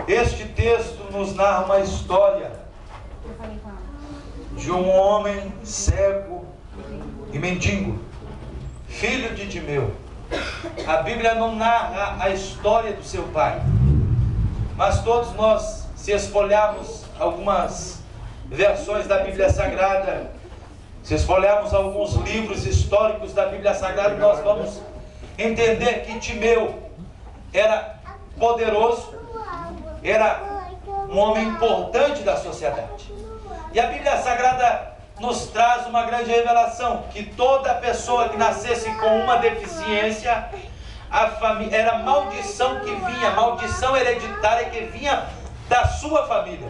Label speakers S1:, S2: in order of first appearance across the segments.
S1: Este texto nos narra uma história de um homem cego e mendigo, filho de Timeu. A Bíblia não narra a história do seu pai, mas todos nós, se esfolharmos algumas versões da Bíblia Sagrada, se esfolharmos alguns livros históricos da Bíblia Sagrada, nós vamos entender que Timeu era poderoso, era um homem importante da sociedade. E a Bíblia Sagrada nos traz uma grande revelação, que toda pessoa que nascesse com uma deficiência, era maldição que vinha, maldição hereditária que vinha da sua família.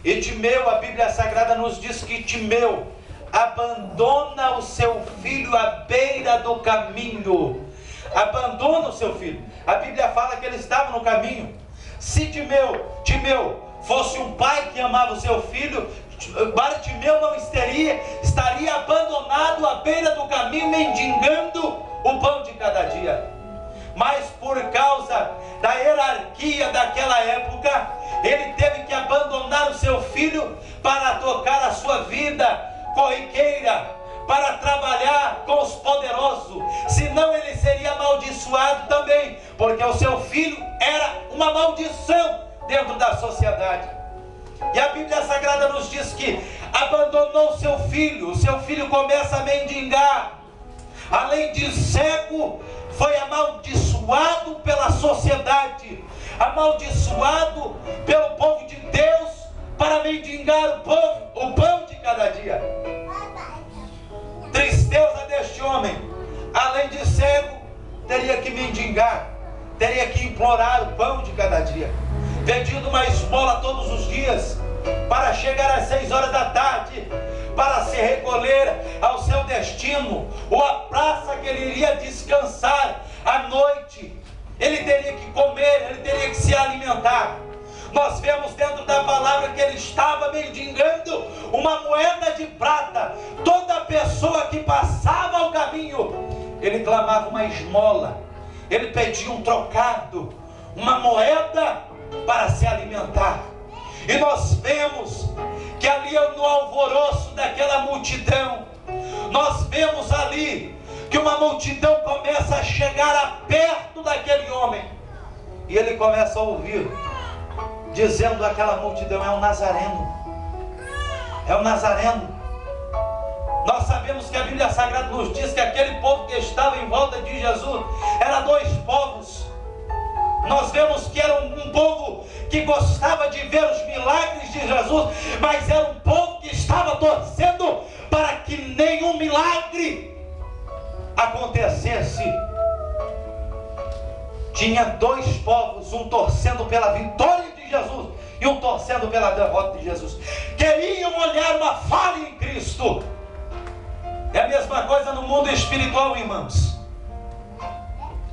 S1: E Timeu, a Bíblia Sagrada nos diz que Timeu abandona o seu filho à beira do caminho. Abandona o seu filho. A Bíblia fala que ele estava no caminho. Se Timeu fosse um pai que amava o seu filho, Bartimeu não estaria abandonado à beira do caminho, mendigando o pão de cada dia. Mas por causa da hierarquia daquela época, ele teve que abandonar o seu filho para tocar a sua vida corriqueira, para trabalhar com os poderosos, senão ele seria amaldiçoado também, porque o seu filho era uma maldição dentro da sociedade. E a Bíblia Sagrada nos diz que abandonou o seu filho começa a mendigar. Além de cego, foi amaldiçoado pela sociedade, amaldiçoado pelo povo de Deus, para mendigar o pão de cada dia. Tristeza deste homem, além de cego, teria que mendigar, teria que implorar o pão de cada dia, pedindo uma esmola todos os dias, para chegar às 6 horas da tarde, para se recolher ao seu destino, ou à praça que ele iria descansar à noite. Ele teria que comer, ele teria que se alimentar. Nós vemos dentro da palavra que ele estava mendigando uma moeda de prata. Toda pessoa que passava ao caminho, ele clamava uma esmola, ele pedia um trocado, uma moeda para se alimentar. E nós vemos que ali no alvoroço daquela multidão, nós vemos ali que uma multidão começa a chegar perto daquele homem, e ele começa a ouvir dizendo aquela multidão: é um nazareno, é um nazareno. Nós sabemos que a Bíblia Sagrada nos diz que aquele povo que estava em volta de Jesus era 2 povos. Nós vemos que era um povo que gostava de ver os milagres de Jesus, mas era um povo que estava torcendo para que nenhum milagre acontecesse. Tinha 2 povos, um torcendo pela vitória de Jesus e um torcendo pela derrota de Jesus. Queriam olhar uma falha em Cristo. É a mesma coisa no mundo espiritual, irmãos.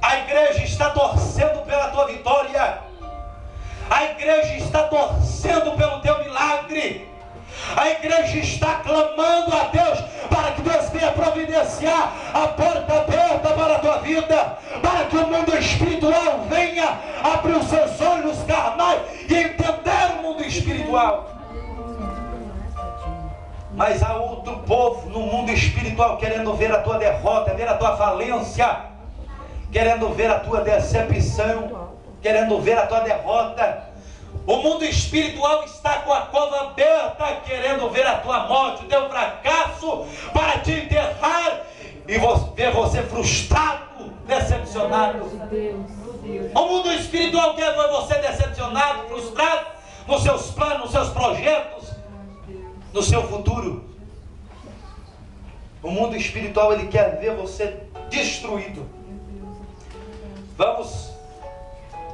S1: A igreja está torcendo pela tua vitória, a igreja está torcendo pelo teu milagre, a igreja está clamando a Deus para que Deus venha providenciar a porta aberta para a tua vida, para que o mundo espiritual venha abrir os seus olhos carnais e entender o mundo espiritual. Mas há outro povo no mundo espiritual querendo ver a tua derrota, ver a tua falência, querendo ver a tua decepção, querendo ver a tua derrota. O mundo espiritual está com a cova aberta, querendo ver a tua morte, o teu fracasso, para te enterrar e ver você frustrado, decepcionado. O mundo espiritual quer ver você decepcionado, frustrado nos seus planos, nos seus projetos, no seu futuro. O mundo espiritual, ele quer ver você destruído. Vamos,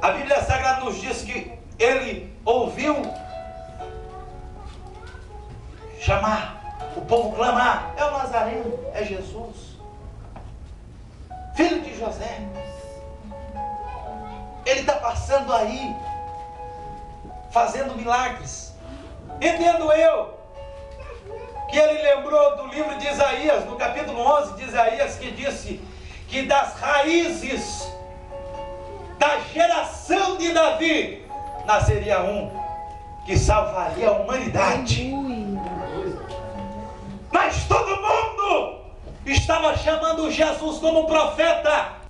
S1: a Bíblia Sagrada nos diz que ele ouviu chamar, o povo clamar: é o Nazareno, é Jesus, filho de José. Ele está passando aí, fazendo milagres. Entendo eu que ele lembrou do livro de Isaías, no capítulo 11 de Isaías, que disse que das raízes da geração de Davi, nasceria um que salvaria a humanidade. Mas todo mundo estava chamando Jesus como profeta.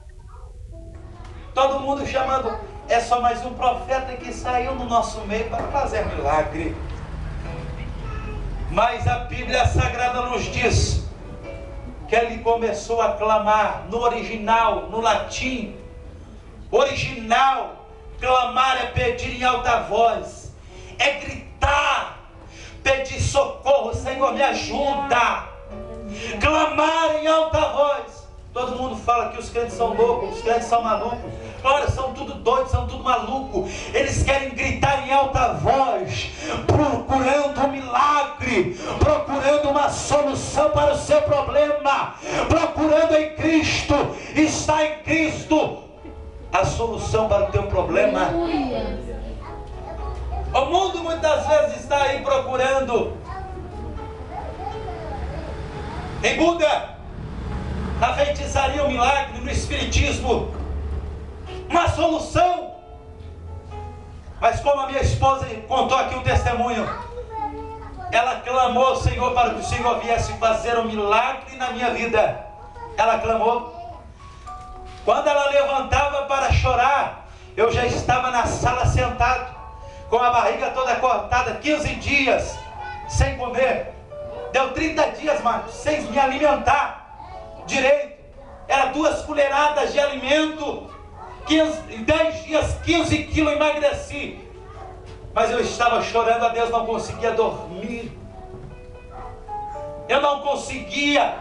S1: Todo mundo chamando, é só mais um profeta que saiu no nosso meio para fazer milagre. Mas a Bíblia Sagrada nos diz que ele começou a clamar no original, no latim. Original, clamar é pedir em alta voz, é gritar, pedir socorro, Senhor me ajuda. Clamar em alta voz. Todo mundo fala que os crentes são loucos, os crentes são malucos. Olha, são tudo doidos, são tudo malucos. Eles querem gritar em alta voz, procurando um milagre, procurando uma solução para o seu problema, procurando em Cristo. Está em Cristo a solução para o teu problema. O mundo muitas vezes está aí procurando em Buda, na feitiçaria, o milagre, no espiritismo, uma solução. Mas como a minha esposa contou aqui um testemunho, ela clamou ao Senhor para que o Senhor viesse fazer um milagre na minha vida. Ela clamou. Quando ela levantava para chorar, eu já estava na sala sentado, com a barriga toda cortada, 15 dias sem comer. Deu 30 dias, Marcos, sem me alimentar direito. Era 2 colheradas de alimento. Em 10 dias, 15 quilos emagreci. Mas eu estava chorando a Deus, não conseguia dormir. Eu não conseguia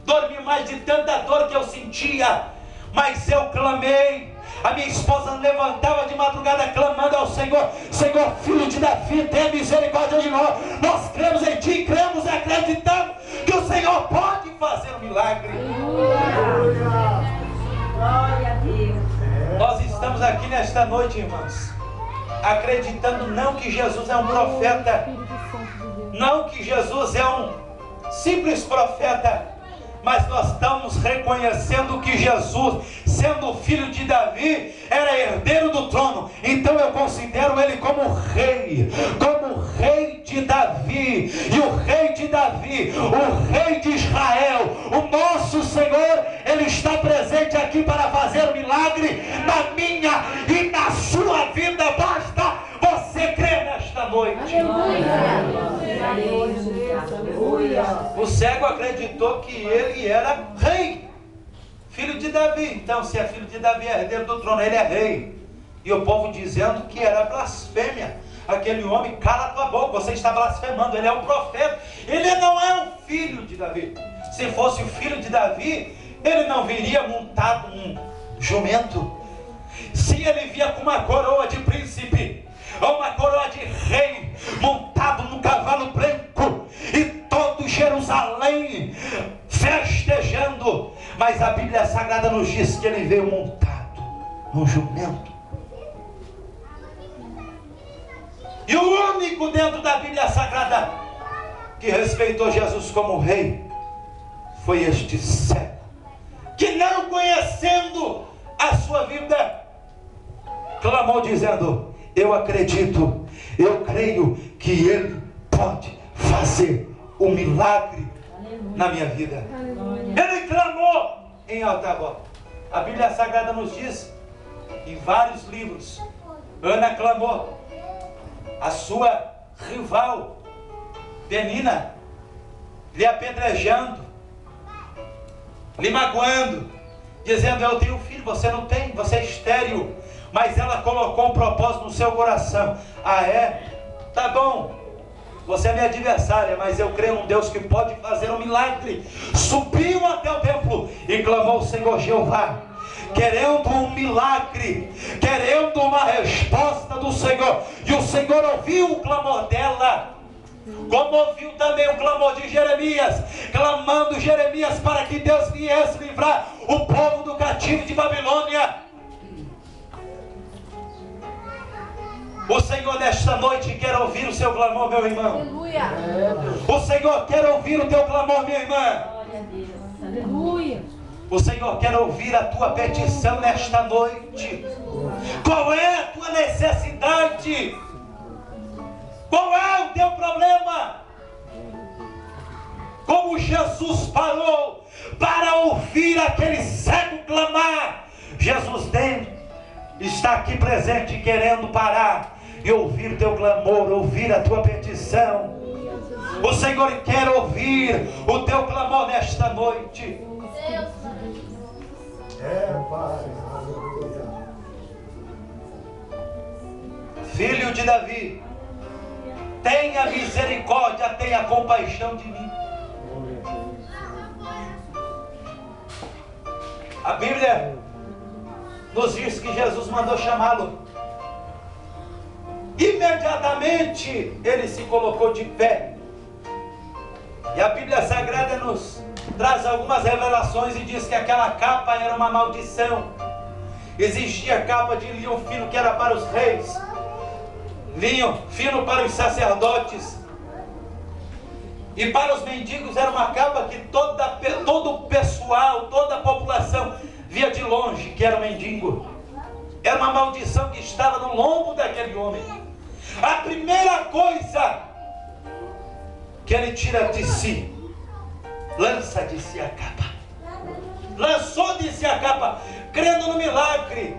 S1: dormir mais de tanta dor que eu sentia. Mas eu clamei. A minha esposa levantava de madrugada clamando ao Senhor: Senhor, filho de Davi, tenha misericórdia de nós. Nós cremos em Ti, cremos e acreditamos que o Senhor pode fazer um milagre.
S2: Glória a Deus.
S1: Nós estamos aqui nesta noite, irmãos, acreditando não que Jesus é um profeta, não que Jesus é um simples profeta, mas nós estamos reconhecendo que Jesus, sendo filho de Davi, era herdeiro do trono. Então eu considero ele como rei de Davi. E o rei de Davi, o rei de Israel, o nosso Senhor, ele está presente aqui para fazer um milagre na minha e na sua vida. Basta você crer nesta noite. O cego acreditou que ele era rei, filho de Davi. Então, se é filho de Davi, é herdeiro do trono, ele é rei. E o povo dizendo que era blasfêmia. Aquele homem, cala a tua boca, você está blasfemando, ele é um profeta. Ele não é um filho de Davi. Se fosse o filho de Davi, ele não viria montado num jumento. Se ele via com uma coroa de príncipe, ou uma coroa de rei, montado num cavalo branco, e todo Jerusalém festejando. Mas a Bíblia Sagrada nos diz que ele veio montado num jumento. E o único dentro da Bíblia Sagrada que respeitou Jesus como rei foi este cego, que não conhecendo a sua vida, clamou dizendo: eu acredito, eu creio que Ele pode fazer um milagre na minha vida. Ele clamou em alta voz. A Bíblia Sagrada nos diz, em vários livros, Ana clamou, a sua rival, Penina, lhe apedrejando, lhe magoando, dizendo: eu tenho filho, você não tem, você é estéril. Mas ela colocou um propósito no seu coração: ah é? Tá bom, você é minha adversária, mas eu creio num Deus que pode fazer um milagre. Subiu até o templo e clamou ao Senhor Jeová, querendo um milagre, querendo uma resposta do Senhor. E o Senhor ouviu o clamor dela, como ouviu também o clamor de Jeremias, clamando Jeremias para que Deus viesse livrar o povo do cativo de Babilônia. O Senhor nesta noite quer ouvir o seu clamor, meu irmão.
S2: Aleluia.
S1: O Senhor quer ouvir o teu clamor, minha irmã.
S2: Glória a Deus. Aleluia.
S1: O Senhor quer ouvir a tua petição nesta noite. Qual é a tua necessidade? Qual é o teu problema? Como Jesus parou para ouvir aquele cego clamar, Jesus está aqui presente querendo parar e ouvir teu clamor, ouvir a tua petição. O Senhor quer ouvir o teu clamor nesta noite. Filho de Davi, tenha misericórdia, tenha compaixão de mim. A Bíblia nos diz que Jesus mandou chamá-lo. Imediatamente ele se colocou de pé. E a Bíblia Sagrada nos traz algumas revelações e diz que aquela capa era uma maldição. Existia capa de linho fino que era para os reis, linho fino para os sacerdotes, e para os mendigos era uma capa que todo o pessoal, toda a população via de longe que era um mendigo. Era uma maldição que estava no lombo daquele homem. A primeira coisa que ele tira de si, lança de si a capa. Lançou de si a capa, crendo no milagre.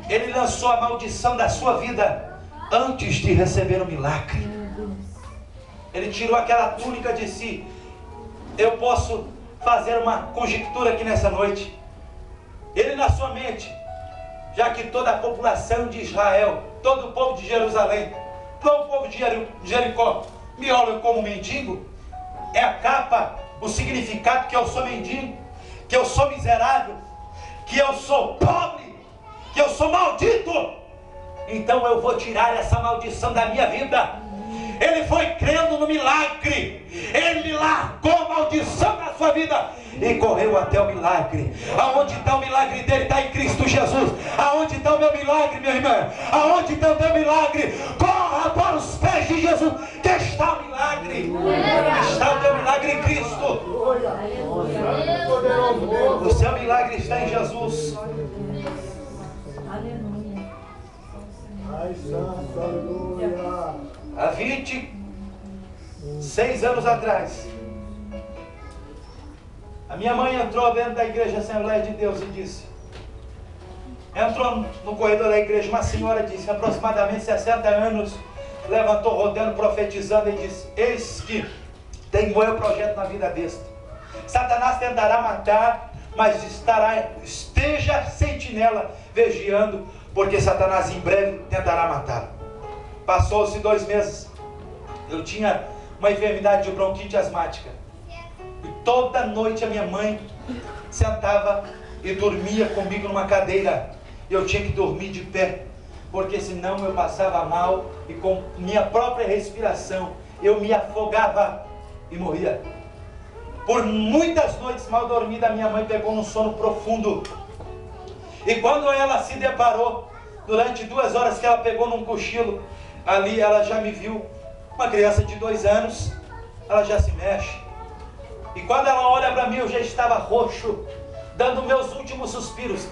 S1: Ele lançou a maldição da sua vida antes de receber o milagre. Ele tirou aquela túnica de si. Eu posso fazer uma conjectura aqui nessa noite. Ele na sua mente, já que toda a população de Israel, todo o povo de Jerusalém, todo o povo de Jericó me olha como mendigo, é a capa, o significado que eu sou mendigo, que eu sou miserável, que eu sou pobre, que eu sou maldito. Então eu vou tirar essa maldição da minha vida. Ele foi crendo no milagre. Ele largou a maldição da sua vida e correu até o milagre. Aonde está o milagre dele? Está em Cristo Jesus. Aonde está o meu milagre, minha irmã? Aonde está o teu milagre? Corra para os pés de Jesus, que está o milagre. Está o teu milagre em Cristo. O seu milagre está em Jesus. Há 26 anos atrás, a minha mãe entrou dentro da igreja Assembleia de Deus e disse, entrou no corredor da igreja, uma senhora disse, aproximadamente 60 anos, levantou rodando, profetizando e disse, eis que tem um projeto na vida deste. Satanás tentará matar, mas esteja sentinela vigiando, porque Satanás em breve tentará matá-lo. Passou-se 2 meses, eu tinha uma enfermidade de bronquite asmática, e toda noite a minha mãe sentava e dormia comigo numa cadeira, e eu tinha que dormir de pé, porque senão eu passava mal, e com minha própria respiração, eu me afogava e morria. Por muitas noites mal dormida, minha mãe pegou num sono profundo, e quando ela se deparou, durante 2 horas que ela pegou num cochilo, ali ela já me viu, uma criança de 2 anos, ela já se mexe. E quando ela olha para mim, eu já estava roxo, dando meus últimos suspiros.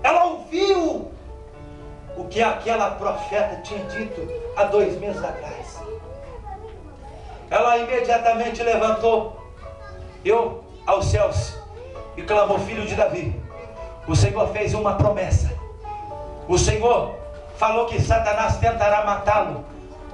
S1: Ela ouviu o que aquela profeta tinha dito há 2 meses atrás. Ela imediatamente levantou, aos céus, e clamou, filho de Davi, o Senhor fez uma promessa. O Senhor falou que Satanás tentará matá-lo,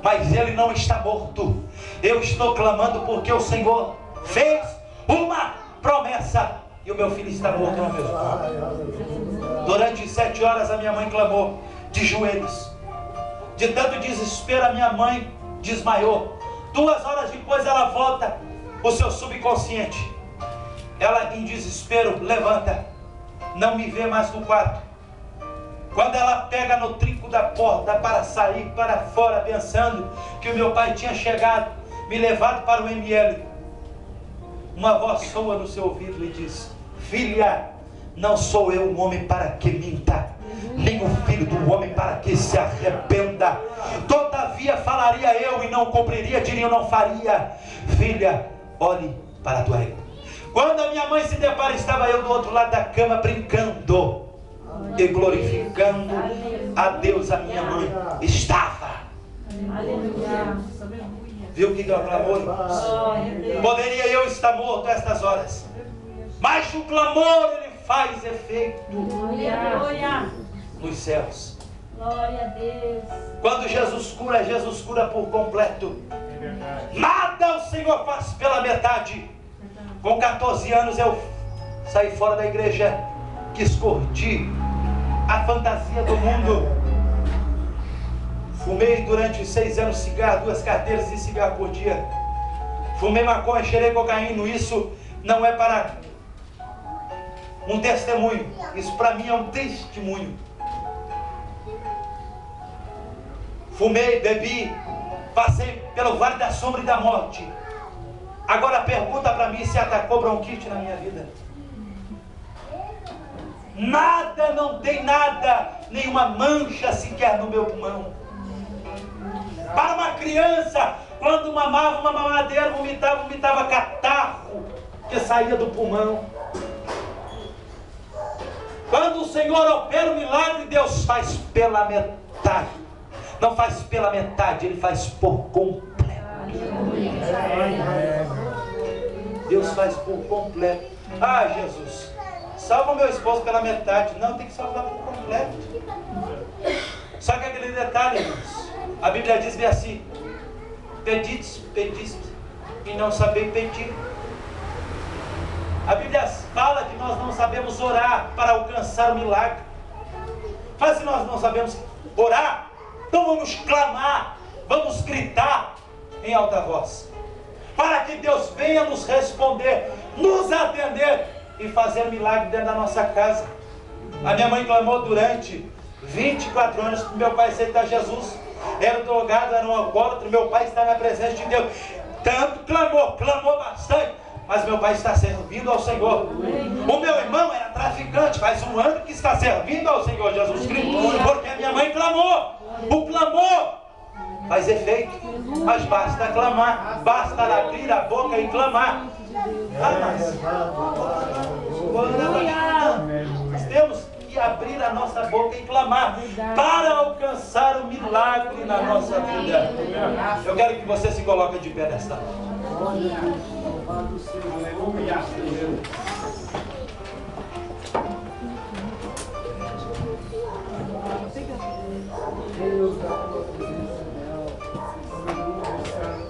S1: mas ele não está morto. Eu estou clamando porque o Senhor fez uma promessa e o meu filho está morto no meu corpo. Durante 7 horas a minha mãe clamou de joelhos. De tanto desespero a minha mãe desmaiou. 2 horas depois ela volta o seu subconsciente. Ela em desespero levanta, não me vê mais no quarto. Quando ela pega no trinco da porta para sair para fora, pensando que o meu pai tinha chegado, me levado para o ML, uma voz soa no seu ouvido e diz, filha, não sou eu um homem para que minta, nem o filho do homem para que se arrependa. Todavia falaria eu e não cumpriria, diria eu não faria. Filha, olhe para a tua Quando a minha mãe se depara, estava eu do outro lado da cama brincando e glorificando a Deus. A minha mãe estava.
S2: Aleluia.
S1: Viu o que é o clamor, irmãos? Poderia eu estar morto a estas horas, mas o clamor ele faz efeito
S2: Aleluia.
S1: nos céus.
S2: Glória a Deus.
S1: Quando Jesus cura por completo. Nada o Senhor faz pela metade. Com 14 anos eu saí fora da igreja, quis curtir a fantasia do mundo. Fumei durante 6 anos cigarro, 2 carteiras de cigarro por dia. Fumei maconha, cheirei cocaína. Isso não é para um testemunho. Isso para mim é um testemunho. Fumei, bebi, passei pelo vale da sombra e da morte. Agora pergunta para mim se atacou bronquite na minha vida. Nada, não tem nada, nenhuma mancha sequer no meu pulmão. Para uma criança, quando mamava uma mamadeira, vomitava catarro que saía do pulmão. Quando o Senhor opera o milagre, Deus faz pela metade. Não faz pela metade, Ele faz por completo. Deus faz por completo. Ah, Jesus, salva o meu esposo pela metade. Não, tem que salvar por completo. Só que aquele detalhe, irmãos, a Bíblia diz bem assim: pediste e não sabeis pedir. A Bíblia fala que nós não sabemos orar para alcançar o milagre. Mas se nós não sabemos orar, então vamos clamar, vamos gritar em alta voz, para que Deus venha nos responder, nos atender e fazer milagre dentro da nossa casa. A minha mãe clamou durante 24 anos para meu pai aceitar Jesus. Era drogado, era um alcoólatra, meu pai está na presença de Deus. Tanto clamou bastante, mas meu pai está servindo ao Senhor. O meu irmão era traficante, faz 1 ano que está servindo ao Senhor Jesus Cristo, porque a minha mãe clamou. O clamor faz efeito, mas basta clamar, basta abrir a boca e clamar. Nós temos que abrir a nossa boca e clamar para alcançar o milagre na nossa vida. Eu quero que você se coloque de pé nesta hora.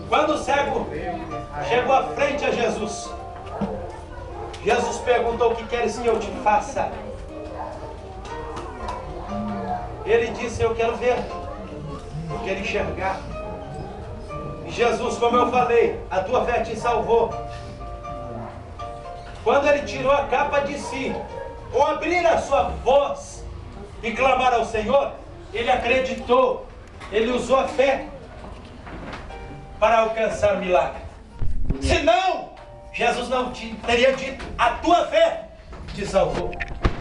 S1: Quando o cego chegou à frente a Jesus, Jesus perguntou: o que queres que eu te faça? Ele disse: eu quero ver, eu quero enxergar. E Jesus, como eu falei, a tua fé te salvou. Quando ele tirou a capa de si, ou abrir a sua voz e clamar ao Senhor, ele acreditou, ele usou a fé para alcançar o milagre. Senão, Jesus não te teria dito: a tua fé te salvou,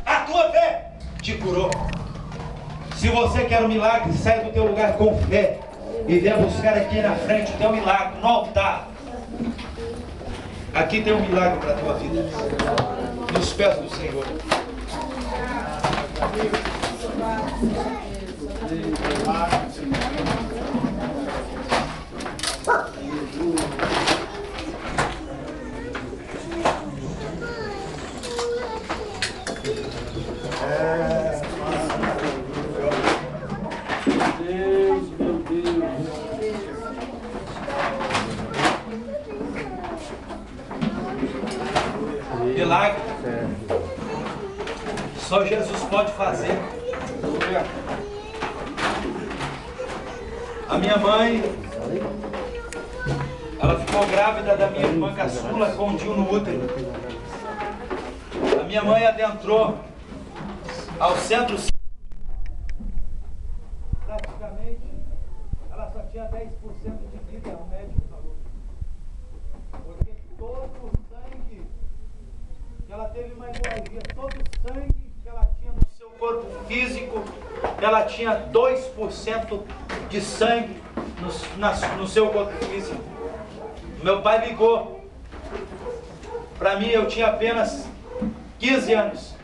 S1: a tua fé te curou. Se você quer um milagre, sai do teu lugar com fé e venha buscar aqui na frente o teu milagre, no altar. Aqui tem um milagre para a tua vida, nos pés do Senhor. Milagre só Jesus pode fazer. A minha mãe, ela ficou grávida da minha irmã caçula com um DIU no útero. A minha mãe adentrou ao centro. Praticamente, ela só tinha 10% de vida, o médico falou. Porque todo o sangue que ela teve uma hemorragia, todo o sangue que ela tinha no seu corpo físico, ela tinha 2% de sangue no seu corpo físico. Meu pai ligou Para mim, eu tinha apenas 15 anos.